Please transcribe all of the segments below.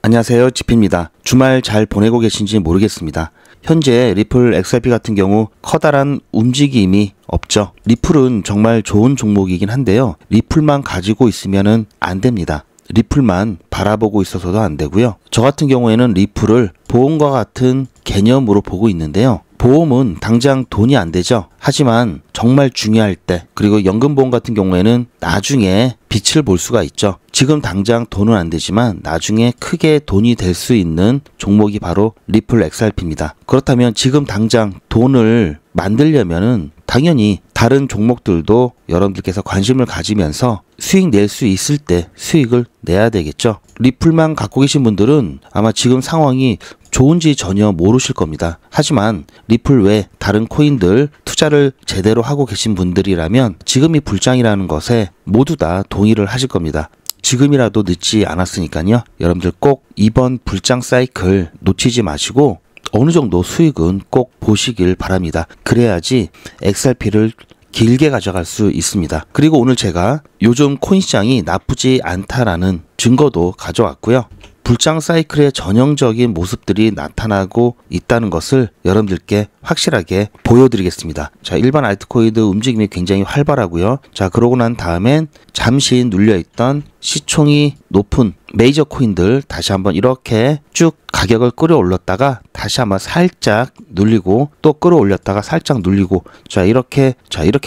안녕하세요, 지피입니다. 주말 잘 보내고 계신지 모르겠습니다. 현재 리플 XRP 같은 경우 커다란 움직임이 없죠. 리플은 정말 좋은 종목이긴 한데요. 리플만 가지고 있으면은 안 됩니다. 리플만 바라보고 있어서도 안 되고요. 저 같은 경우에는 리플을 보험과 같은 개념으로 보고 있는데요. 보험은 당장 돈이 안 되죠. 하지만 정말 중요할 때, 그리고 연금보험 같은 경우에는 나중에 빛을 볼 수가 있죠. 지금 당장 돈은 안 되지만 나중에 크게 돈이 될 수 있는 종목이 바로 리플 XRP입니다. 그렇다면 지금 당장 돈을 만들려면은 당연히 다른 종목들도 여러분들께서 관심을 가지면서 수익 낼 수 있을 때 수익을 내야 되겠죠. 리플만 갖고 계신 분들은 아마 지금 상황이 좋은지 전혀 모르실 겁니다. 하지만 리플 외 다른 코인들 투자를 제대로 하고 계신 분들이라면 지금이 불장이라는 것에 모두 다 동의를 하실 겁니다. 지금이라도 늦지 않았으니까요. 여러분들 꼭 이번 불장 사이클 놓치지 마시고 어느 정도 수익은 꼭 보시길 바랍니다. 그래야지 XRP를 길게 가져갈 수 있습니다. 그리고 오늘 제가 요즘 코인 시장이 나쁘지 않다라는 증거도 가져왔고요. 불장 사이클의 전형적인 모습들이 나타나고 있다는 것을 여러분들께 확실하게 보여드리겠습니다. 자, 일반 알트코인의 움직임이 굉장히 활발하고요. 자, 그러고 난 다음엔 잠시 눌려있던 시총이 높은 메이저 코인들 다시 한번 이렇게 쭉 가격을 끌어올렸다가 다시 한번 살짝 눌리고 또 끌어올렸다가 살짝 눌리고 이렇게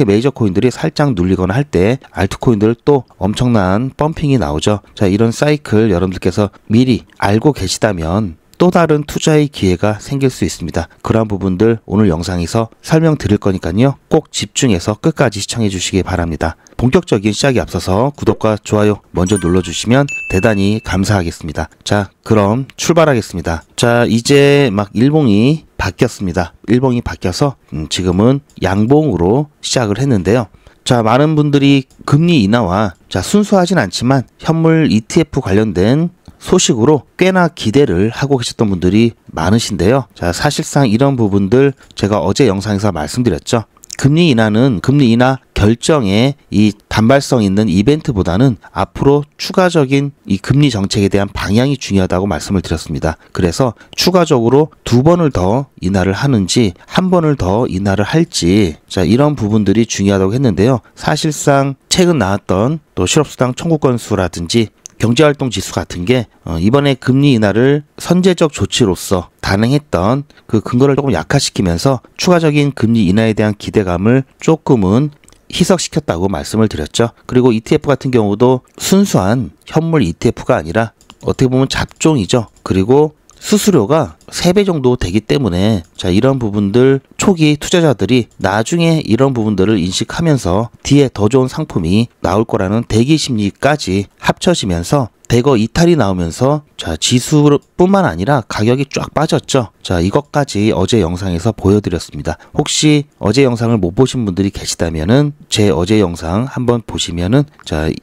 메이저 코인들이 살짝 눌리거나 할 때 알트코인들 또 엄청난 펌핑이 나오죠. 자, 이런 사이클 여러분들께서 미리 알고 계시다면 또 다른 투자의 기회가 생길 수 있습니다. 그러한 부분들 오늘 영상에서 설명드릴 거니까요. 꼭 집중해서 끝까지 시청해 주시기 바랍니다. 본격적인 시작에 앞서서 구독과 좋아요 먼저 눌러주시면 대단히 감사하겠습니다. 자, 그럼 출발하겠습니다. 자, 이제 막 일봉이 바뀌었습니다. 일봉이 바뀌어서 지금은 양봉으로 시작을 했는데요. 자, 많은 분들이 금리 인하와 순수하진 않지만 현물 ETF 관련된 소식으로 꽤나 기대를 하고 계셨던 분들이 많으신데요. 자, 사실상 이런 부분들 제가 어제 영상에서 말씀드렸죠. 금리 인하는 금리 인하 결정에 이 단발성 있는 이벤트보다는 앞으로 추가적인 이 금리 정책에 대한 방향이 중요하다고 말씀을 드렸습니다. 그래서 추가적으로 2번을 더 인하를 하는지 1번을 더 인하를 할지 이런 부분들이 중요하다고 했는데요. 사실상 최근 나왔던 또 실업수당 청구 건수라든지 경제활동 지수 같은 게 이번에 금리 인하를 선제적 조치로서 단행했던 그 근거를 조금 약화시키면서 추가적인 금리 인하에 대한 기대감을 조금은 희석시켰다고 말씀을 드렸죠. 그리고 ETF 같은 경우도 순수한 현물 ETF가 아니라 어떻게 보면 잡종이죠. 그리고 수수료가 3배 정도 되기 때문에 이런 부분들 초기 투자자들이 나중에 이런 부분들을 인식하면서 뒤에 더 좋은 상품이 나올 거라는 대기 심리까지 합쳐지면서 대거 이탈이 나오면서 지수뿐만 아니라 가격이 쫙 빠졌죠. 이것까지 어제 영상에서 보여드렸습니다. 혹시 어제 영상을 못 보신 분들이 계시다면은 제 어제 영상 한번 보시면은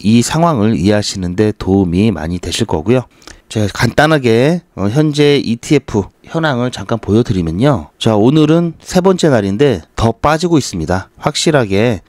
이 상황을 이해하시는 데 도움이 많이 되실 거고요. 제가 간단하게 현재 ETF 현황을 잠깐 보여드리면요. 오늘은 세 번째 날인데 더 빠지고 있습니다. 확실하게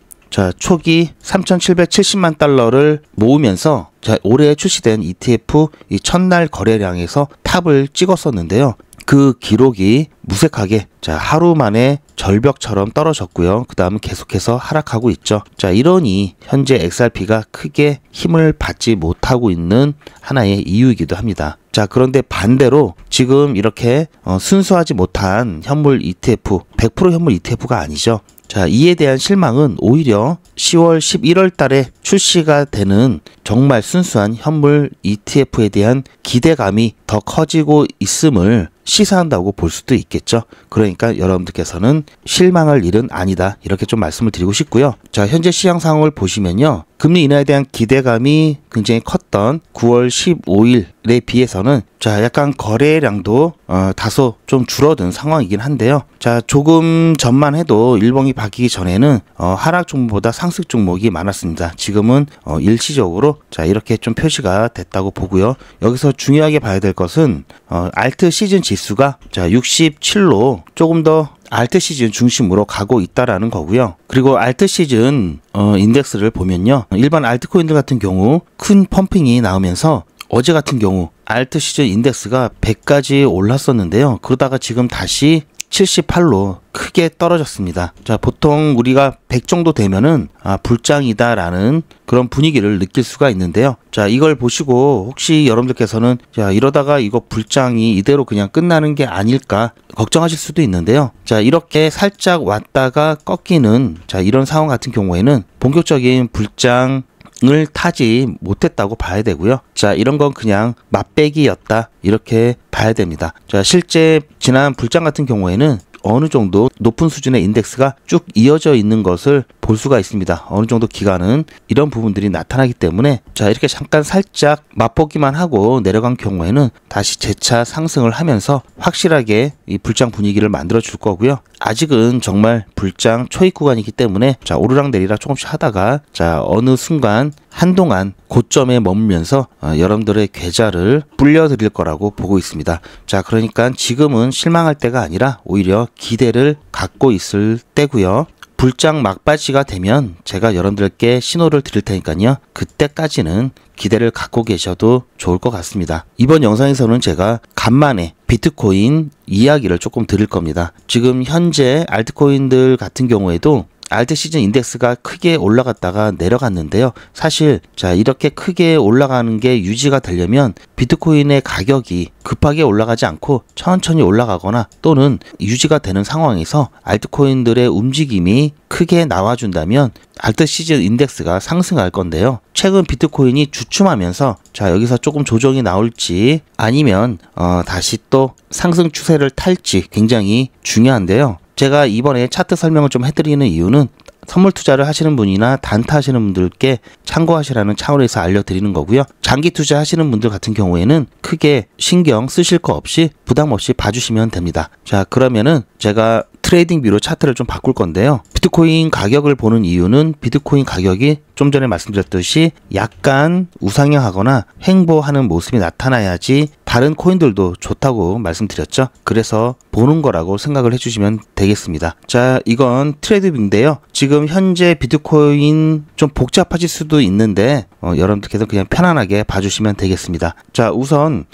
초기 3,770만 달러를 모으면서 올해 출시된 ETF 이 첫날 거래량에서 탑을 찍었었는데요. 그 기록이 무색하게 하루 만에 절벽처럼 떨어졌고요. 그 다음은 계속해서 하락하고 있죠. 이러니 현재 XRP가 크게 힘을 받지 못하고 있는 하나의 이유이기도 합니다. 그런데 반대로 지금 이렇게 순수하지 못한 현물 ETF, 100% 현물 ETF가 아니죠. 이에 대한 실망은 오히려 10월, 11월 달에 출시가 되는 정말 순수한 현물 ETF에 대한 기대감이 더 커지고 있음을 시사한다고 볼 수도 있겠죠. 그러니까 여러분들께서는 실망할 일은 아니다, 이렇게 좀 말씀을 드리고 싶고요. 현재 시장 상황을 보시면요. 금리 인하에 대한 기대감이 굉장히 컸던 9월 15일에 비해서는 약간 거래량도 다소 좀 줄어든 상황이긴 한데요. 조금 전만 해도 일봉이 바뀌기 전에는 하락 종목보다 상승 종목이 많았습니다. 지금은 일시적으로 이렇게 좀 표시가 됐다고 보고요. 여기서 중요하게 봐야 될 것은 알트 시즌 지수가 67로 조금 더 알트 시즌 중심으로 가고 있다라는 거고요. 그리고 알트 시즌 인덱스를 보면요. 일반 알트코인들 같은 경우 큰 펌핑이 나오면서 어제 같은 경우 알트 시즌 인덱스가 100까지 올랐었는데요. 그러다가 지금 다시 78로 크게 떨어졌습니다. 자, 보통 우리가 100 정도 되면은 불장이다 라는 그런 분위기를 느낄 수가 있는데요. 자, 이걸 보시고 혹시 여러분들께서는 자, 이러다가 이거 불장이 이대로 그냥 끝나는 게 아닐까 걱정하실 수도 있는데요. 자, 이렇게 살짝 왔다가 꺾이는 자, 이런 상황 같은 경우에는 본격적인 불장 을 타지 못했다고 봐야 되고요. 자, 이런 건 그냥 맛배기였다 이렇게 봐야 됩니다. 자, 실제 지난 불장 같은 경우에는 어느 정도 높은 수준의 인덱스가 쭉 이어져 있는 것을 볼 수가 있습니다. 어느 정도 기간은 이런 부분들이 나타나기 때문에 자, 이렇게 잠깐 살짝 맛보기만 하고 내려간 경우에는 다시 재차 상승을 하면서 확실하게 이 불장 분위기를 만들어 줄 거고요. 아직은 정말 불장 초입 구간이기 때문에 자, 오르락 내리락 조금씩 하다가 자, 어느 순간 한동안 고점에 머물면서 여러분들의 계좌를 불려드릴 거라고 보고 있습니다. 자, 그러니까 지금은 실망할 때가 아니라 오히려 기대를 갖고 있을 때고요. 불장 막바지가 되면 제가 여러분들께 신호를 드릴 테니까요. 그때까지는 기대를 갖고 계셔도 좋을 것 같습니다. 이번 영상에서는 제가 간만에 비트코인 이야기를 조금 드릴 겁니다. 지금 현재 알트코인들 같은 경우에도 알트 시즌 인덱스가 크게 올라갔다가 내려갔는데요. 사실 자, 이렇게 크게 올라가는 게 유지가 되려면 비트코인의 가격이 급하게 올라가지 않고 천천히 올라가거나 또는 유지가 되는 상황에서 알트코인들의 움직임이 크게 나와준다면 알트 시즌 인덱스가 상승할 건데요. 최근 비트코인이 주춤하면서 자, 여기서 조금 조정이 나올지 아니면 다시 또 상승 추세를 탈지 굉장히 중요한데요. 제가 이번에 차트 설명을 좀 해드리는 이유는 선물 투자를 하시는 분이나 단타 하시는 분들께 참고하시라는 차원에서 알려드리는 거고요. 장기 투자 하시는 분들 같은 경우에는 크게 신경 쓰실 거 없이 부담 없이 봐주시면 됩니다. 자, 그러면은 제가 트레이딩 뷰로 차트를 좀 바꿀 건데요. 비트코인 가격을 보는 이유는 비트코인 가격이 좀 전에 말씀드렸듯이 약간 우상향하거나 횡보하는 모습이 나타나야지 다른 코인들도 좋다고 말씀드렸죠. 그래서 보는 거라고 생각을 해주시면 되겠습니다. 자, 이건 트레이드 뷰인데요. 지금 현재 비트코인 좀 복잡하실 수도 있는데 여러분들께서 그냥 편안하게 봐주시면 되겠습니다. 자, 우선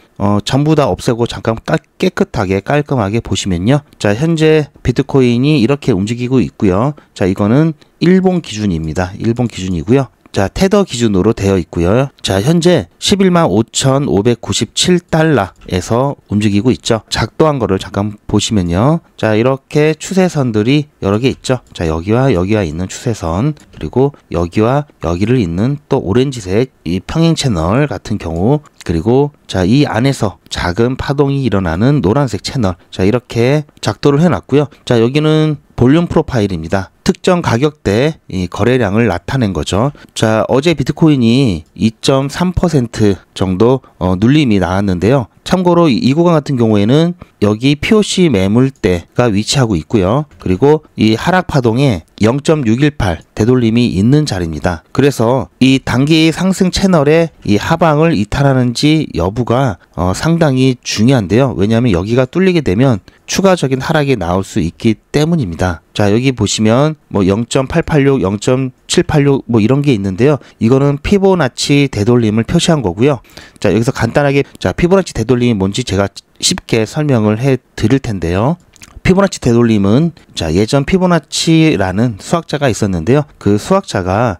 전부 다 없애고 잠깐 깨끗하게 깔끔하게 보시면요. 자, 현재 비트코인이 이렇게 움직이고 있고요. 자, 이거는 일본 기준입니다. 일본 기준이고요. 자, 테더 기준으로 되어 있고요. 자, 현재 11만 5,597달러에서 움직이고 있죠. 작동한 거를 잠깐 보시면요. 자, 이렇게 추세선들이 여러 개 있죠. 자, 여기와 여기와 있는 추세선, 그리고 여기와 여기를 잇는 또 오렌지색 이 평행 채널 같은 경우, 그리고 자, 이 안에서 작은 파동이 일어나는 노란색 채널. 자, 이렇게 작도를 해놨고요. 자, 여기는 볼륨 프로파일입니다. 특정 가격대 이 거래량을 나타낸 거죠. 자, 어제 비트코인이 2.3% 정도 눌림이 나왔는데요. 참고로 이 구간 같은 경우에는 여기 POC 매물대가 위치하고 있고요. 그리고 이 하락 파동에 0.618 되돌림이 있는 자리입니다. 그래서 이 단기 상승 채널의 이 하방을 이탈하는지 여부가 상당히 중요한데요. 왜냐하면 여기가 뚫리게 되면 추가적인 하락이 나올 수 있기 때문입니다. 자, 여기 보시면 뭐 0.886, 0.786 뭐 이런 게 있는데요. 이거는 피보나치 되돌림을 표시한 거고요. 자, 여기서 간단하게 자, 피보나치 되돌림이 뭔지 제가 쉽게 설명을 해 드릴 텐데요. 피보나치 되돌림은 자, 예전 피보나치라는 수학자가 있었는데요. 그 수학자가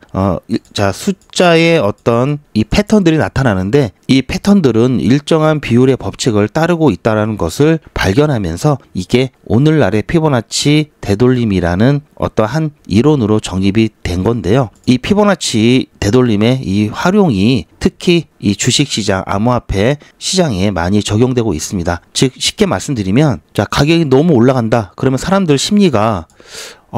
자, 숫자의 어떤 이 패턴들이 나타나는데 이 패턴들은 일정한 비율의 법칙을 따르고 있다는 것을 발견하면서 이게 오늘날의 피보나치 되돌림이라는 어떠한 이론으로 정립이 된 건데요. 이 피보나치 되돌림의 이 활용이 특히 이 주식시장, 암호화폐 시장에 많이 적용되고 있습니다. 즉 쉽게 말씀드리면 자, 가격이 너무 올라간다. 그러면 사람들 심리가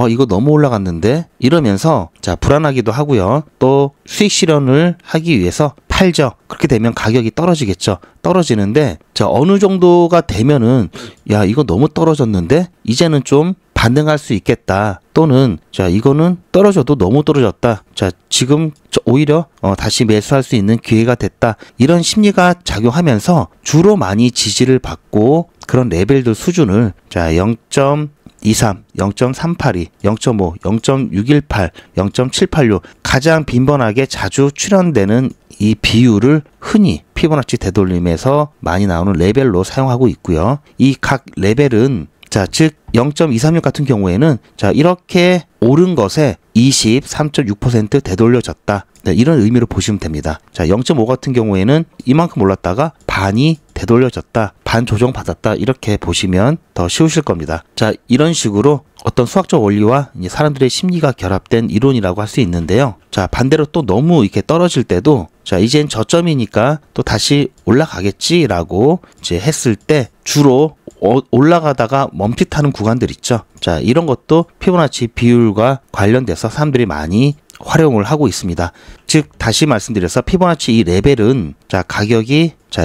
이거 너무 올라갔는데 이러면서 자, 불안하기도 하고요. 또 수익 실현을 하기 위해서 팔죠. 그렇게 되면 가격이 떨어지겠죠. 떨어지는데 자, 어느 정도가 되면은 야, 이거 너무 떨어졌는데 이제는 좀 반등할 수 있겠다. 또는 자, 이거는 떨어져도 너무 떨어졌다. 자, 지금 오히려 다시 매수할 수 있는 기회가 됐다. 이런 심리가 작용하면서 주로 많이 지지를 받고 그런 레벨들 수준을 자, 0.23, 0.382, 0.5, 0.618, 0.786 가장 빈번하게 자주 출현되는 이 비율을 흔히 피보나치 되돌림에서 많이 나오는 레벨로 사용하고 있고요. 이 각 레벨은 즉 0.236 같은 경우에는 이렇게 오른 것에 23.6% 되돌려졌다. 네, 이런 의미로 보시면 됩니다. 0.5 같은 경우에는 이만큼 올랐다가 반이 되돌려졌다, 반 조정받았다, 이렇게 보시면 더 쉬우실 겁니다. 이런 식으로 어떤 수학적 원리와 이제 사람들의 심리가 결합된 이론이라고 할 수 있는데요. 반대로 또 너무 이렇게 떨어질 때도 이젠 저점이니까 또 다시 올라가겠지라고 이제 했을 때 주로 올라가다가 멈칫하는 구간들 있죠. 이런 것도 피보나치 비율과 관련돼서 사람들이 많이 활용을 하고 있습니다. 즉 다시 말씀드려서 피보나치 이 레벨은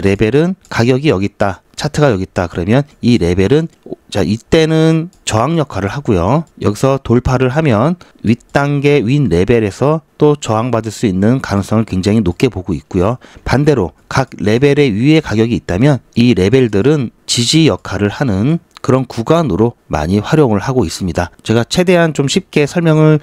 레벨은 가격이 여기 있다, 차트가 여기 있다, 그러면 이 레벨은 이때는 저항 역할을 하고요. 여기서 돌파를 하면 윗단계 윗 레벨에서 또 저항받을 수 있는 가능성을 굉장히 높게 보고 있고요. 반대로 각 레벨의 위에 가격이 있다면 이 레벨들은 지지 역할을 하는 그런 구간으로 많이 활용을 하고 있습니다. 제가 최대한 좀 쉽게 설명을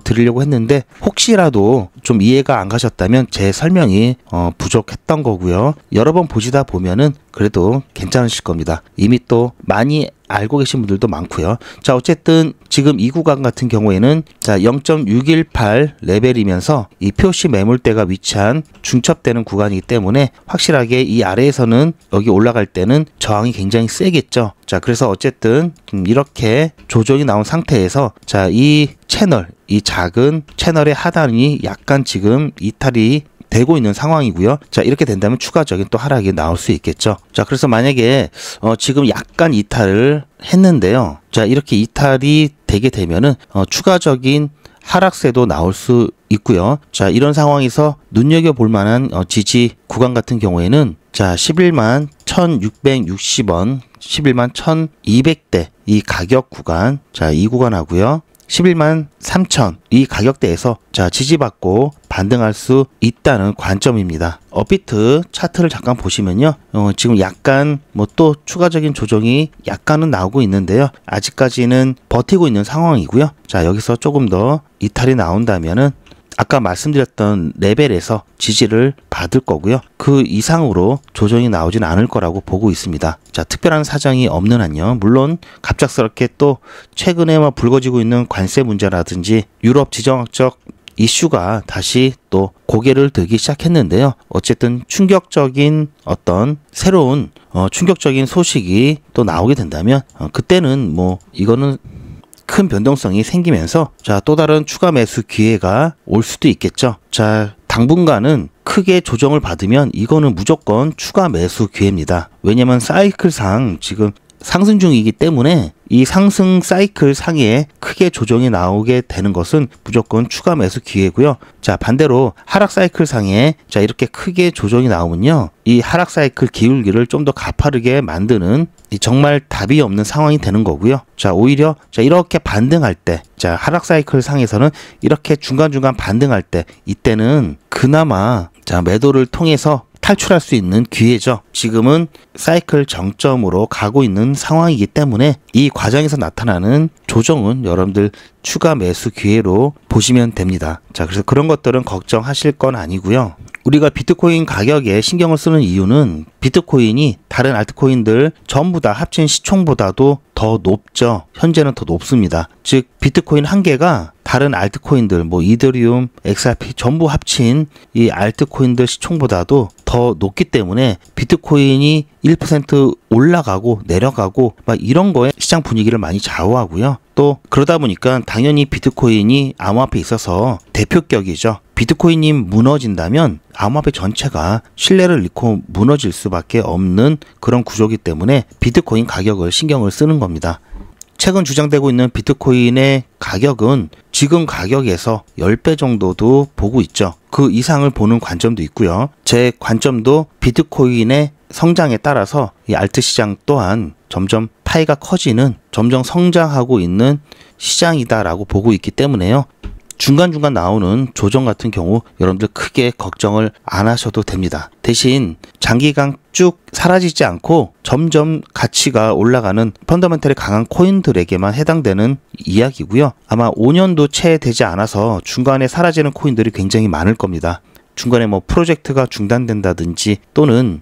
드리려고 했는데 혹시라도 좀 이해가 안 가셨다면 제 설명이 부족했던 거고요. 여러 번 보시다 보면은 그래도 괜찮으실 겁니다. 이미 또 많이 알고 계신 분들도 많고요. 어쨌든 지금 이 구간 같은 경우에는 0.618 레벨이면서 이 표시 매물대가 위치한 중첩되는 구간이기 때문에 확실하게 이 아래에서는 여기 올라갈 때는 저항이 굉장히 세겠죠. 그래서 어쨌든 이렇게 조정이 나온 상태에서 이 채널, 이 작은 채널의 하단이 약간 지금 이탈이 되고 있는 상황이고요. 이렇게 된다면 추가적인 또 하락이 나올 수 있겠죠. 그래서 만약에 지금 약간 이탈을 했는데요. 이렇게 이탈이 되게 되면은 추가적인 하락세도 나올 수 있고요. 이런 상황에서 눈여겨볼 만한 지지 구간 같은 경우에는 11만 1660원, 11만 1200대 이 가격 구간, 이 구간하고요. 11만 3천 이 가격대에서 지지받고 반등할 수 있다는 관점입니다. 업비트 차트를 잠깐 보시면요. 지금 약간 또 추가적인 조정이 약간은 나오고 있는데요. 아직까지는 버티고 있는 상황이고요. 여기서 조금 더 이탈이 나온다면은 아까 말씀드렸던 레벨에서 지지를 받을 거고요. 그 이상으로 조정이 나오진 않을 거라고 보고 있습니다. 특별한 사정이 없는 한요. 물론 갑작스럽게 또 최근에 불거지고 있는 관세 문제라든지 유럽 지정학적 이슈가 다시 또 고개를 들기 시작했는데요. 어쨌든 충격적인 어떤 새로운 충격적인 소식이 또 나오게 된다면 그때는 이거는 큰 변동성이 생기면서 또 다른 추가 매수 기회가 올 수도 있겠죠. 당분간은 크게 조정을 받으면 이거는 무조건 추가 매수 기회입니다. 왜냐면 사이클상 지금 상승 중이기 때문에 이 상승 사이클 상에 크게 조정이 나오게 되는 것은 무조건 추가 매수 기회고요. 반대로 하락 사이클 상에 이렇게 크게 조정이 나오면요. 이 하락 사이클 기울기를 좀 더 가파르게 만드는 정말 답이 없는 상황이 되는 거고요. 오히려 이렇게 반등할 때, 하락 사이클 상에서는 이렇게 중간중간 반등할 때 이때는 그나마 매도를 통해서 탈출할 수 있는 기회죠. 지금은 사이클 정점으로 가고 있는 상황이기 때문에 이 과정에서 나타나는 조정은 여러분들 추가 매수 기회로 보시면 됩니다. 그래서 그런 것들은 걱정하실 건 아니고요. 우리가 비트코인 가격에 신경을 쓰는 이유는 비트코인이 다른 알트코인들 전부 다 합친 시총보다도 더 높죠. 현재는 더 높습니다. 즉 비트코인 한 개가 다른 알트코인들 이더리움, XRP 전부 합친 이 알트코인들 시총보다도 더 높기 때문에 비트코인이 1% 올라가고 내려가고 이런 거에 시장 분위기를 많이 좌우하고요. 또 그러다 보니까 당연히 비트코인이 암호화폐에 있어서 대표격이죠. 비트코인이 무너진다면 암호화폐 전체가 신뢰를 잃고 무너질 수밖에 없는 그런 구조이기 때문에 비트코인 가격을 신경을 쓰는 겁니다. 최근 주장되고 있는 비트코인의 가격은 지금 가격에서 10배 정도도 보고 있죠. 그 이상을 보는 관점도 있고요. 제 관점도 비트코인의 성장에 따라서 이 알트 시장 또한 점점 파이가 커지는, 점점 성장하고 있는 시장이다라고 보고 있기 때문에요. 중간중간 나오는 조정 같은 경우 여러분들 크게 걱정을 안 하셔도 됩니다. 대신 장기간 쭉 사라지지 않고 점점 가치가 올라가는 펀더멘털이 강한 코인들에게만 해당되는 이야기고요. 아마 5년도 채 되지 않아서 중간에 사라지는 코인들이 굉장히 많을 겁니다. 중간에 뭐 프로젝트가 중단된다든지 또는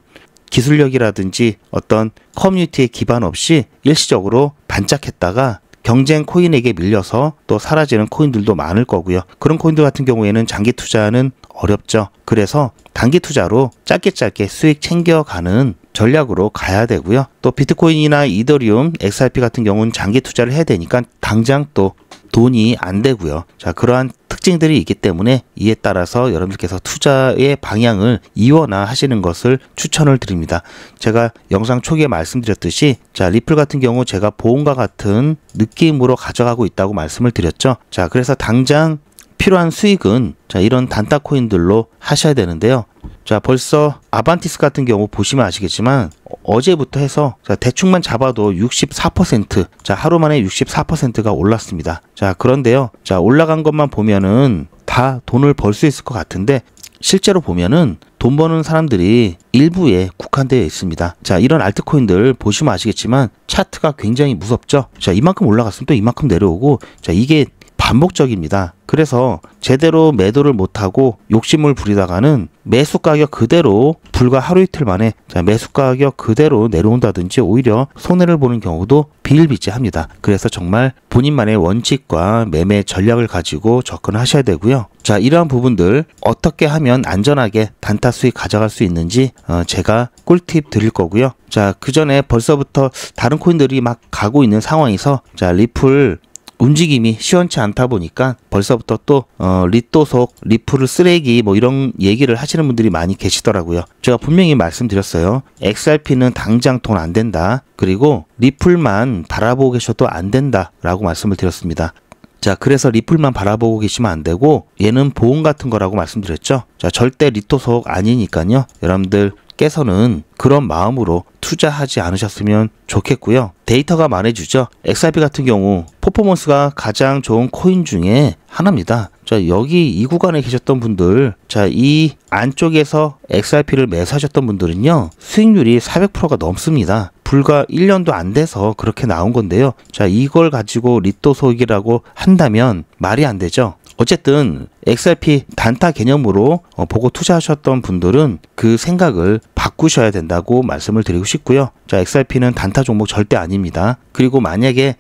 기술력이라든지 어떤 커뮤니티에 기반 없이 일시적으로 반짝했다가 경쟁 코인에게 밀려서 또 사라지는 코인들도 많을 거고요. 그런 코인들 같은 경우에는 장기 투자는 어렵죠. 그래서 단기 투자로 짧게 수익 챙겨가는 전략으로 가야 되고요. 또 비트코인이나 이더리움, XRP 같은 경우는 장기 투자를 해야 되니까 당장 또 돈이 안 되고요. 자, 그러한 특징들이 있기 때문에 이에 따라서 여러분들께서 투자의 방향을 이원화하시는 것을 추천을 드립니다. 제가 영상 초기에 말씀드렸듯이 자, 리플 같은 경우 제가 보험과 같은 느낌으로 가져가고 있다고 말씀을 드렸죠. 자, 그래서 당장 필요한 수익은 자, 이런 단타 코인들로 하셔야 되는데요. 자, 벌써 아반티스 같은 경우 보시면 아시겠지만 어제부터 해서 자, 대충만 잡아도 64%, 자, 하루 만에 64%가 올랐습니다. 자, 그런데요. 자, 올라간 것만 보면은 다 돈을 벌 수 있을 것 같은데 실제로 보면은 돈 버는 사람들이 일부에 국한되어 있습니다. 자, 이런 알트코인들 보시면 아시겠지만 차트가 굉장히 무섭죠. 자, 이만큼 올라갔으면 또 이만큼 내려오고 자, 이게 반복적입니다. 그래서 제대로 매도를 못하고 욕심을 부리다가는 매수 가격 그대로 불과 하루 이틀 만에 매수 가격 그대로 내려온다든지 오히려 손해를 보는 경우도 비일비재합니다. 그래서 정말 본인만의 원칙과 매매 전략을 가지고 접근하셔야 되고요. 자, 이러한 부분들 어떻게 하면 안전하게 단타 수익 가져갈 수 있는지 제가 꿀팁 드릴 거고요. 자, 그 전에 벌써부터 다른 코인들이 막 가고 있는 상황에서 자, 리플 움직임이 시원치 않다 보니까 벌써부터 또 리또속, 리플을 쓰레기 뭐 이런 얘기를 하시는 분들이 많이 계시더라고요. 제가 분명히 말씀드렸어요. XRP는 당장 돈 안 된다. 그리고 리플만 바라보고 계셔도 안 된다 라고 말씀을 드렸습니다. 자, 그래서 리플만 바라보고 계시면 안 되고 얘는 보험 같은 거라고 말씀드렸죠. 자, 절대 리또속 아니니까요. 여러분들 께서는 그런 마음으로 투자하지 않으셨으면 좋겠고요. 데이터가 말해주죠. XRP 같은 경우 퍼포먼스가 가장 좋은 코인 중에 하나입니다. 자, 여기 이 구간에 계셨던 분들, 자, 이 안쪽에서 XRP를 매수하셨던 분들은요, 수익률이 400%가 넘습니다. 불과 1년도 안 돼서 그렇게 나온 건데요. 자, 이걸 가지고 리또속이라고 한다면 말이 안 되죠. 어쨌든 XRP 단타 개념으로 보고 투자하셨던 분들은 그 생각을 바꾸셔야 된다고 말씀을 드리고 싶고요. 자, XRP는 단타 종목 절대 아닙니다. 그리고 만약에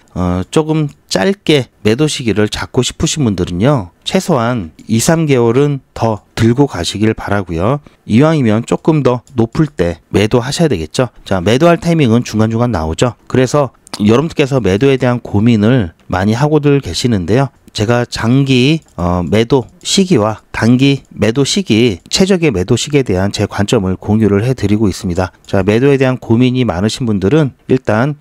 조금 짧게 매도 시기를 잡고 싶으신 분들은요, 최소한 2-3개월은 더 들고 가시길 바라고요. 이왕이면 조금 더 높을 때 매도하셔야 되겠죠. 자, 매도할 타이밍은 중간중간 나오죠. 그래서 여러분들께서 매도에 대한 고민을 많이 하고들 계시는데요. 제가 장기 매도 시기와 단기 매도 시기, 최적의 매도 시기에 대한 제 관점을 공유를 해드리고 있습니다. 자, 매도에 대한 고민이 많으신 분들은 일단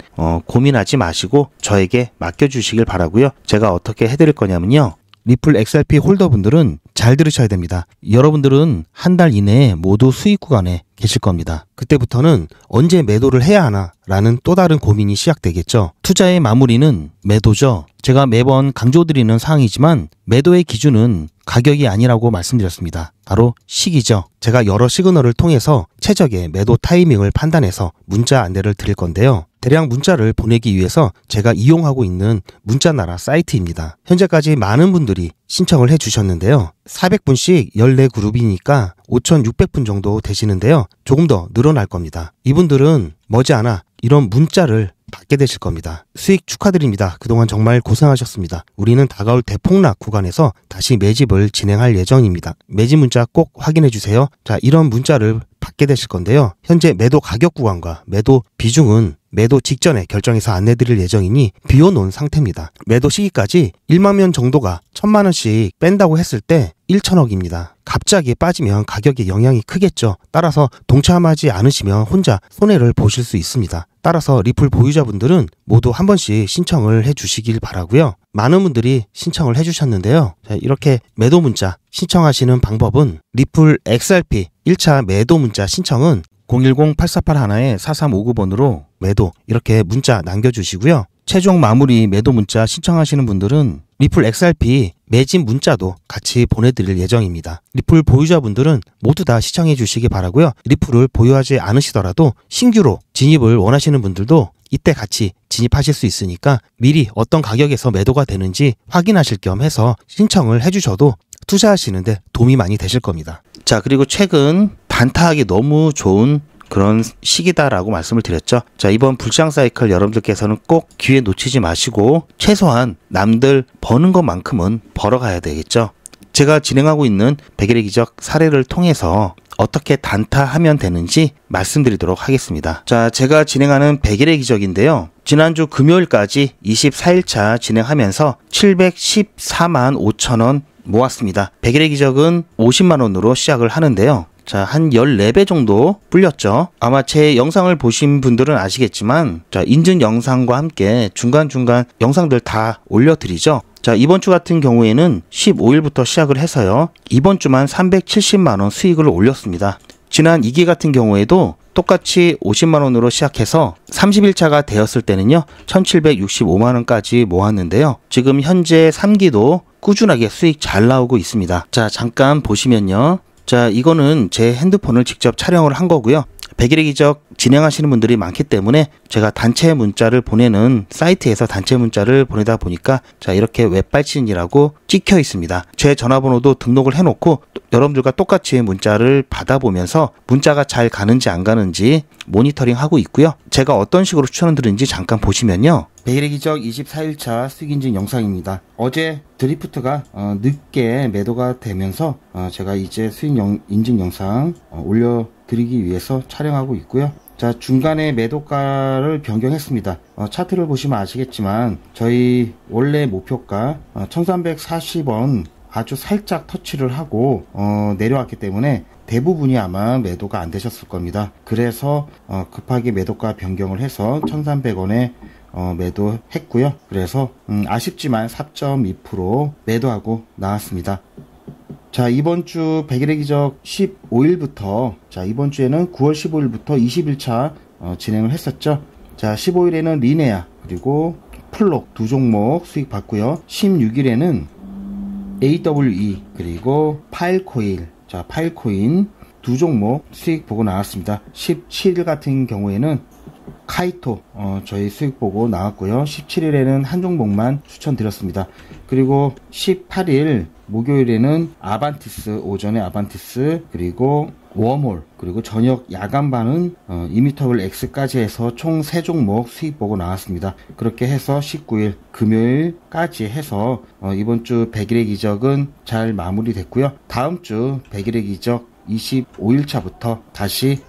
고민하지 마시고 저에게 맡겨주시길 바라고요. 제가 어떻게 해드릴 거냐면요. 리플 XRP 홀더분들은 잘 들으셔야 됩니다. 여러분들은 한 달 이내에 모두 수익 구간에 계실 겁니다. 그때부터는 언제 매도를 해야 하나 라는 또 다른 고민이 시작되겠죠. 투자의 마무리는 매도죠. 제가 매번 강조드리는 사항이지만 매도의 기준은 가격이 아니라고 말씀드렸습니다. 바로 시기죠. 제가 여러 시그널을 통해서 최적의 매도 타이밍을 판단해서 문자 안내를 드릴 건데요. 대량 문자를 보내기 위해서 제가 이용하고 있는 문자나라 사이트입니다. 현재까지 많은 분들이 신청을 해주셨는데요. 400분씩 14그룹이니까 5,600분 정도 되시는데요. 조금 더 늘어날 겁니다. 이분들은 머지않아 이런 문자를 받게 되실 겁니다. 수익 축하드립니다. 그동안 정말 고생하셨습니다. 우리는 다가올 대폭락 구간에서 다시 매집을 진행할 예정입니다. 매집 문자 꼭 확인해 주세요. 자, 이런 문자를 받게 되실 건데요. 현재 매도 가격 구간과 매도 비중은 매도 직전에 결정해서 안내드릴 예정이니 비워놓은 상태입니다. 매도 시기까지 1만 명 정도가 1,000만 원씩 뺀다고 했을 때 1,000억입니다. 갑자기 빠지면 가격에 영향이 크겠죠. 따라서 동참하지 않으시면 혼자 손해를 보실 수 있습니다. 따라서 리플 보유자분들은 모두 한 번씩 신청을 해주시길 바라고요. 많은 분들이 신청을 해주셨는데요. 자, 이렇게 매도 문자 신청하시는 방법은 리플 XRP 1차 매도 문자 신청은 010-8481-4359번으로 매도 이렇게 문자 남겨주시고요. 최종 마무리 매도 문자 신청하시는 분들은 리플 XRP 매집 문자도 같이 보내드릴 예정입니다. 리플 보유자분들은 모두 다 시청해 주시기 바라고요. 리플을 보유하지 않으시더라도 신규로 진입을 원하시는 분들도 이때 같이 진입하실 수 있으니까 미리 어떤 가격에서 매도가 되는지 확인하실 겸 해서 신청을 해주셔도 투자하시는데 도움이 많이 되실 겁니다. 자, 그리고 최근 단타하기 너무 좋은 그런 시기다라고 말씀을 드렸죠. 자, 이번 불장 사이클 여러분들께서는 꼭 기회 놓치지 마시고 최소한 남들 버는 것만큼은 벌어가야 되겠죠. 제가 진행하고 있는 백일의 기적 사례를 통해서 어떻게 단타하면 되는지 말씀드리도록 하겠습니다. 자, 제가 진행하는 백일의 기적인데요. 지난주 금요일까지 24일차 진행하면서 714만 5천원 모았습니다. 백일의 기적은 50만원으로 시작을 하는데요. 자, 한 14배 정도 불렸죠. 아마 제 영상을 보신 분들은 아시겠지만, 자, 인증 영상과 함께 중간중간 영상들 다 올려드리죠. 자, 이번 주 같은 경우에는 15일부터 시작을 해서요. 이번 주만 370만원 수익을 올렸습니다. 지난 2기 같은 경우에도 똑같이 50만원으로 시작해서 30일차가 되었을 때는요, 1765만원까지 모았는데요. 지금 현재 3기도 꾸준하게 수익 잘 나오고 있습니다. 자, 잠깐 보시면요. 자, 이거는 제 핸드폰을 직접 촬영을 한 거고요. 백일의 기적 진행하시는 분들이 많기 때문에 제가 단체 문자를 보내는 사이트에서 단체 문자를 보내다 보니까 자, 이렇게 웹발신이라고 찍혀 있습니다. 제 전화번호도 등록을 해놓고 여러분들과 똑같이 문자를 받아보면서 문자가 잘 가는지 안 가는지 모니터링 하고 있고요. 제가 어떤 식으로 추천을 드리는지 잠깐 보시면요. 백일의 기적 24일차 수익인증 영상입니다. 어제 드리프트가 늦게 매도가 되면서 제가 이제 수익 인증 영상 올려드리기 위해서 촬영하고 있고요. 자, 중간에 매도가를 변경했습니다. 차트를 보시면 아시겠지만 저희 원래 목표가 1340원 아주 살짝 터치를 하고 내려왔기 때문에 대부분이 아마 매도가 안 되셨을 겁니다. 그래서 급하게 매도가 변경을 해서 1300원에 매도했고요. 그래서 아쉽지만 4.2% 매도하고 나왔습니다. 자, 이번 주 백일의 기적 15일부터 자, 이번 주에는 9월 15일부터 20일차 진행을 했었죠. 자, 15일에는 리네아 그리고 플록 두 종목 수익 봤고요. 16일에는 AWE 그리고 파일코인 자, 파일코인 두 종목 수익 보고 나왔습니다. 17일 같은 경우에는 카이토 저희 수익 보고 나왔고요. 17일에는 한 종목만 추천드렸습니다. 그리고 18일 목요일에는 아반티스 오전에 아반티스 그리고 웜홀 그리고 저녁 야간반은 이미터블 X까지 해서 총 3종목 수익 보고 나왔습니다. 그렇게 해서 19일 금요일까지 해서 이번 주 백일의 기적은 잘 마무리됐고요. 다음 주 백일의 기적 25일차부터 다시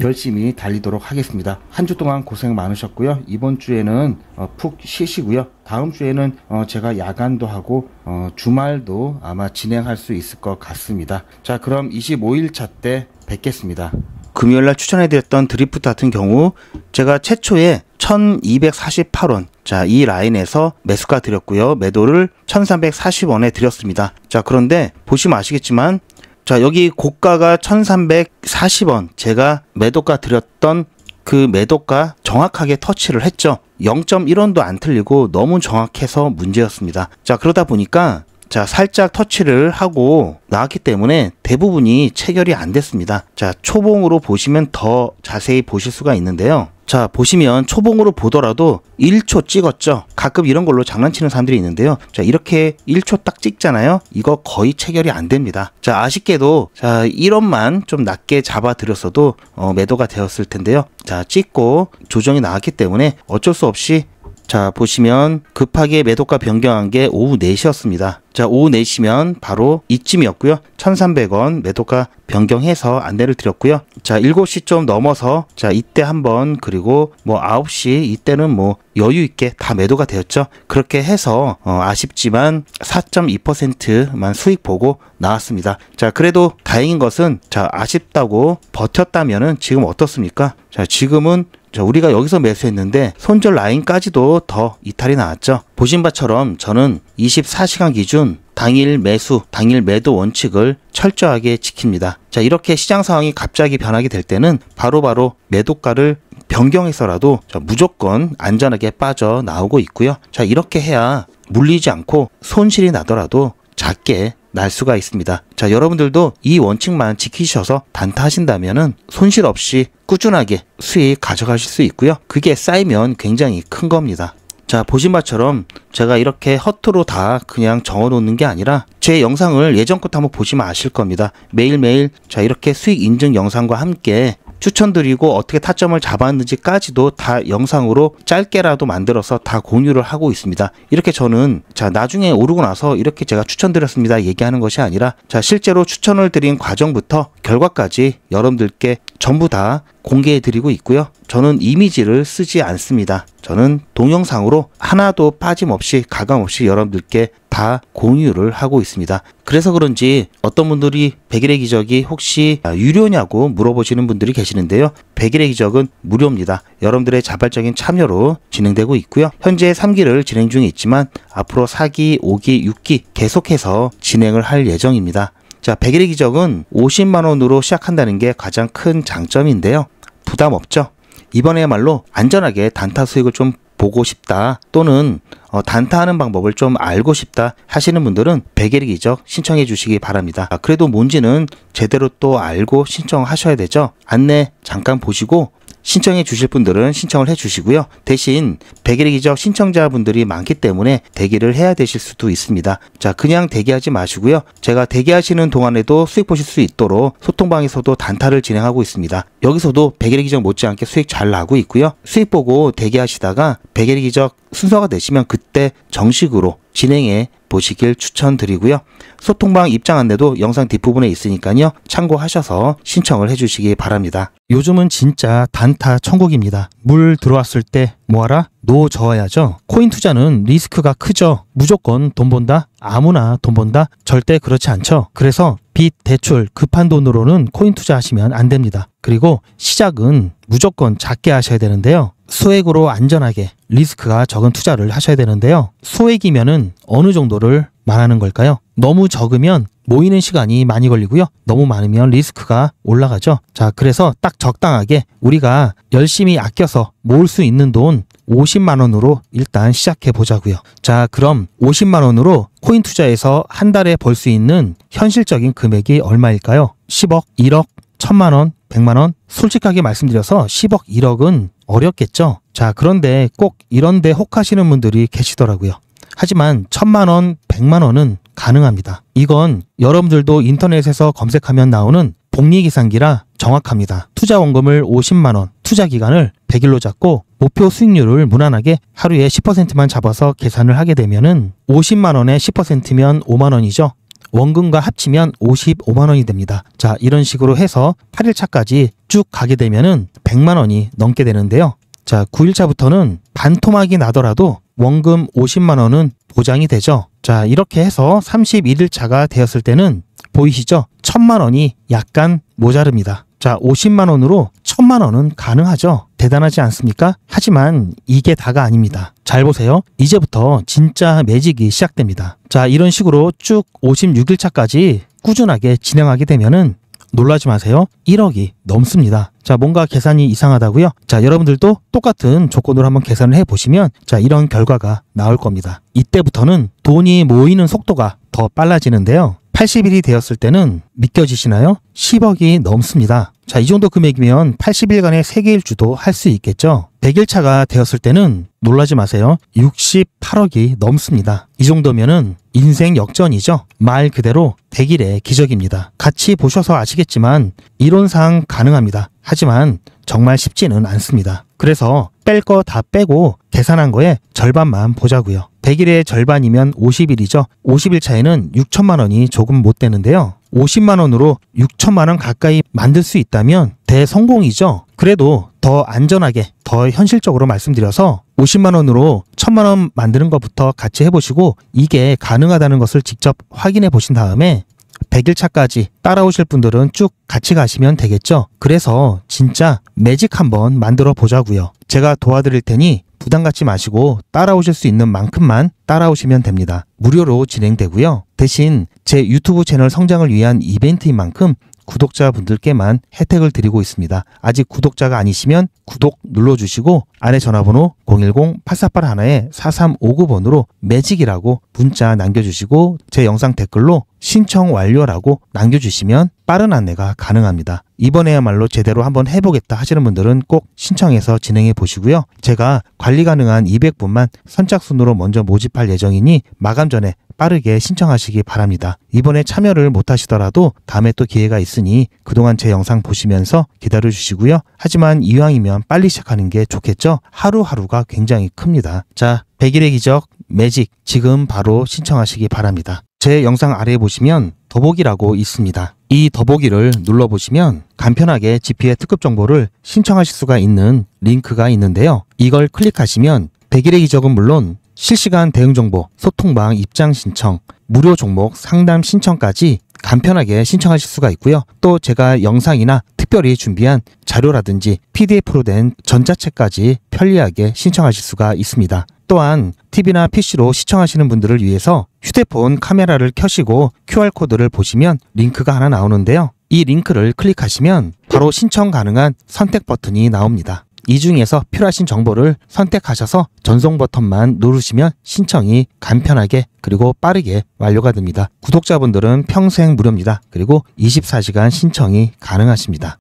열심히 달리도록 하겠습니다. 한 주 동안 고생 많으셨고요. 이번 주에는 푹 쉬시고요. 다음 주에는 제가 야간도 하고 주말도 아마 진행할 수 있을 것 같습니다. 자, 그럼 25일차 때 뵙겠습니다. 금요일날 추천해드렸던 드리프트 같은 경우 제가 최초에 1248원 자, 이 라인에서 매수가 드렸고요. 매도를 1340원에 드렸습니다. 자, 그런데 보시면 아시겠지만 자, 여기 고가가 1340원 제가 매도가 드렸던 그 매도가 정확하게 터치를 했죠. 0.1원도 안 틀리고 너무 정확해서 문제였습니다. 자, 그러다 보니까 자, 살짝 터치를 하고 나왔기 때문에 대부분이 체결이 안 됐습니다. 자, 초봉으로 보시면 더 자세히 보실 수가 있는데요. 자, 보시면 초봉으로 보더라도 1초 찍었죠. 가끔 이런 걸로 장난치는 사람들이 있는데요. 자, 이렇게 1초 딱 찍잖아요. 이거 거의 체결이 안 됩니다. 자, 아쉽게도 자, 1원만 좀 낮게 잡아 드렸어도 매도가 되었을 텐데요. 자, 찍고 조정이 나왔기 때문에 어쩔 수 없이 자, 보시면 급하게 매도가 변경한 게 오후 4시였습니다. 자, 오후 4시면 바로 이쯤이었고요. 1300원 매도가 변경해서 안내를 드렸고요. 자, 7시 좀 넘어서 자, 이때 한번 그리고 뭐 9시 이때는 뭐 여유 있게 다 매도가 되었죠. 그렇게 해서 아쉽지만 4.2%만 수익 보고 나왔습니다. 자, 그래도 다행인 것은 자, 아쉽다고 버텼다면은 지금 어떻습니까? 자, 지금은 자, 우리가 여기서 매수했는데 손절 라인까지도 더 이탈이 나왔죠. 보신 바처럼 저는 24시간 기준 당일 매수, 당일 매도 원칙을 철저하게 지킵니다. 자, 이렇게 시장 상황이 갑자기 변하게 될 때는 바로바로 매도가를 변경해서라도 무조건 안전하게 빠져나오고 있고요. 자, 이렇게 해야 물리지 않고 손실이 나더라도 작게 날 수가 있습니다. 자, 여러분들도 이 원칙만 지키셔서 단타하신다면은 손실 없이 꾸준하게 수익 가져가실 수 있고요. 그게 쌓이면 굉장히 큰 겁니다. 자, 보신 바처럼 제가 이렇게 허투루 다 그냥 적어 놓는 게 아니라 제 영상을 예전 것도 한번 보시면 아실 겁니다. 매일매일 자, 이렇게 수익 인증 영상과 함께 추천드리고 어떻게 타점을 잡았는지까지도 다 영상으로 짧게라도 만들어서 다 공유를 하고 있습니다. 이렇게 저는 자, 나중에 오르고 나서 이렇게 제가 추천드렸습니다 얘기하는 것이 아니라 자, 실제로 추천을 드린 과정부터 결과까지 여러분들께 전부 다 공개해 드리고 있고요. 저는 이미지를 쓰지 않습니다. 저는 동영상으로 하나도 빠짐없이 가감없이 여러분들께 다 공유를 하고 있습니다. 그래서 그런지 어떤 분들이 100일의 기적이 혹시 유료냐고 물어보시는 분들이 계시는데요. 100일의 기적은 무료입니다. 여러분들의 자발적인 참여로 진행되고 있고요. 현재 3기를 진행 중에 있지만 앞으로 4기, 5기, 6기 계속해서 진행을 할 예정입니다. 자, 100일의 기적은 50만원으로 시작한다는 게 가장 큰 장점인데요. 부담 없죠. 이번에야말로 안전하게 단타 수익을 좀 보고 싶다 또는 단타하는 방법을 좀 알고 싶다 하시는 분들은 100일의 기적 신청해 주시기 바랍니다. 그래도 뭔지는 제대로 또 알고 신청하셔야 되죠. 안내 잠깐 보시고 신청해 주실 분들은 신청을 해 주시고요. 대신 100일의 기적 신청자분들이 많기 때문에 대기를 해야 되실 수도 있습니다. 자, 그냥 대기하지 마시고요. 제가 대기하시는 동안에도 수익 보실 수 있도록 소통방에서도 단타를 진행하고 있습니다. 여기서도 100일의 기적 못지않게 수익 잘 나고 있고요. 수익 보고 대기하시다가 100일의 기적 순서가 되시면 그때 정식으로 진행해 보시길 추천드리고요. 소통방 입장 안내도 영상 뒷부분에 있으니까요. 참고하셔서 신청을 해주시기 바랍니다. 요즘은 진짜 단타 천국입니다. 물 들어왔을 때 뭐하라? 노 저어야죠. 코인 투자는 리스크가 크죠. 무조건 돈 번다? 아무나 돈 번다? 절대 그렇지 않죠. 그래서 빚, 대출, 급한 돈으로는 코인 투자하시면 안 됩니다. 그리고 시작은 무조건 작게 하셔야 되는데요. 소액으로 안전하게 리스크가 적은 투자를 하셔야 되는데요. 소액이면은 어느 정도를 말하는 걸까요? 너무 적으면 모이는 시간이 많이 걸리고요. 너무 많으면 리스크가 올라가죠. 자, 그래서 딱 적당하게 우리가 열심히 아껴서 모을 수 있는 돈 50만 원으로 일단 시작해 보자고요. 자, 그럼 50만 원으로 코인 투자에서 한 달에 벌 수 있는 현실적인 금액이 얼마일까요? 10억, 1억, 1000만 원, 100만 원? 솔직하게 말씀드려서 10억, 1억은 어렵겠죠. 자, 그런데 꼭 이런데 혹하시는 분들이 계시더라고요. 하지만 1000만 원, 100만 원은 가능합니다. 이건 여러분들도 인터넷에서 검색하면 나오는 복리계산기라 정확합니다. 투자 원금을 50만 원, 투자 기간을 100일로 잡고 목표 수익률을 무난하게 하루에 10%만 잡아서 계산을 하게 되면은 50만 원에 10%면 5만 원이죠. 원금과 합치면 55만 원이 됩니다. 자, 이런 식으로 해서 8일차까지 쭉 가게 되면은 100만 원이 넘게 되는데요. 자, 9일차부터는 반토막이 나더라도 원금 50만 원은 보장이 되죠. 자, 이렇게 해서 31일차가 되었을 때는 보이시죠? 1000만 원이 약간 모자릅니다. 자, 50만 원으로 1000만 원은 가능하죠. 대단하지 않습니까? 하지만 이게 다가 아닙니다. 잘 보세요. 이제부터 진짜 매직이 시작됩니다. 자, 이런 식으로 쭉 56일차까지 꾸준하게 진행하게 되면은 놀라지 마세요. 1억이 넘습니다. 자, 뭔가 계산이 이상하다고요? 자, 여러분들도 똑같은 조건으로 한번 계산을 해보시면 자, 이런 결과가 나올 겁니다. 이때부터는 돈이 모이는 속도가 더 빨라지는데요. 80일이 되었을 때는 믿겨지시나요? 10억이 넘습니다. 자, 이 정도 금액이면 80일간의 세계일주도 할 수 있겠죠. 100일차가 되었을 때는 놀라지 마세요. 68억이 넘습니다. 이 정도면은 인생 역전이죠. 말 그대로 100일의 기적입니다. 같이 보셔서 아시겠지만 이론상 가능합니다. 하지만 정말 쉽지는 않습니다. 그래서 뺄 거 다 빼고 계산한 거에 절반만 보자고요. 100일의 절반이면 50일이죠. 50일 차에는 6천만 원이 조금 못 되는데요. 50만 원으로 6천만 원 가까이 만들 수 있다면 대성공이죠. 그래도 더 안전하게, 더 현실적으로 말씀드려서 50만 원으로 1000만 원 만드는 것부터 같이 해보시고 이게 가능하다는 것을 직접 확인해 보신 다음에 100일 차까지 따라오실 분들은 쭉 같이 가시면 되겠죠. 그래서 진짜 매직 한번 만들어 보자고요. 제가 도와드릴 테니 부담 갖지 마시고 따라오실 수 있는 만큼만 따라오시면 됩니다. 무료로 진행되고요. 대신 제 유튜브 채널 성장을 위한 이벤트인 만큼 구독자분들께만 혜택을 드리고 있습니다. 아직 구독자가 아니시면 구독 눌러주시고 아래 전화번호 010-8481-4359번으로 매직이라고 문자 남겨주시고 제 영상 댓글로 신청 완료라고 남겨주시면 빠른 안내가 가능합니다. 이번에야말로 제대로 한번 해보겠다 하시는 분들은 꼭 신청해서 진행해 보시고요. 제가 관리 가능한 200분만 선착순으로 먼저 모집할 예정이니 마감 전에 빠르게 신청하시기 바랍니다. 이번에 참여를 못하시더라도 다음에 또 기회가 있으니 그동안 제 영상 보시면서 기다려 주시고요. 하지만 이왕이면 빨리 시작하는 게 좋겠죠? 하루하루가 굉장히 큽니다. 자, 100일의 기적 매직 지금 바로 신청하시기 바랍니다. 제 영상 아래에 보시면 더보기라고 있습니다. 이 더보기를 눌러보시면 간편하게 GP의 특급 정보를 신청하실 수가 있는 링크가 있는데요. 이걸 클릭하시면 100일의 기적은 물론 실시간 대응 정보, 소통방 입장 신청, 무료 종목 상담 신청까지 간편하게 신청하실 수가 있고요. 또 제가 영상이나 특별히 준비한 자료라든지 PDF로 된 전자책까지 편리하게 신청하실 수가 있습니다. 또한 TV나 PC로 시청하시는 분들을 위해서 휴대폰 카메라를 켜시고 QR코드를 보시면 링크가 하나 나오는데요. 이 링크를 클릭하시면 바로 신청 가능한 선택 버튼이 나옵니다. 이 중에서 필요하신 정보를 선택하셔서 전송 버튼만 누르시면 신청이 간편하게 그리고 빠르게 완료가 됩니다. 구독자분들은 평생 무료입니다. 그리고 24시간 신청이 가능하십니다.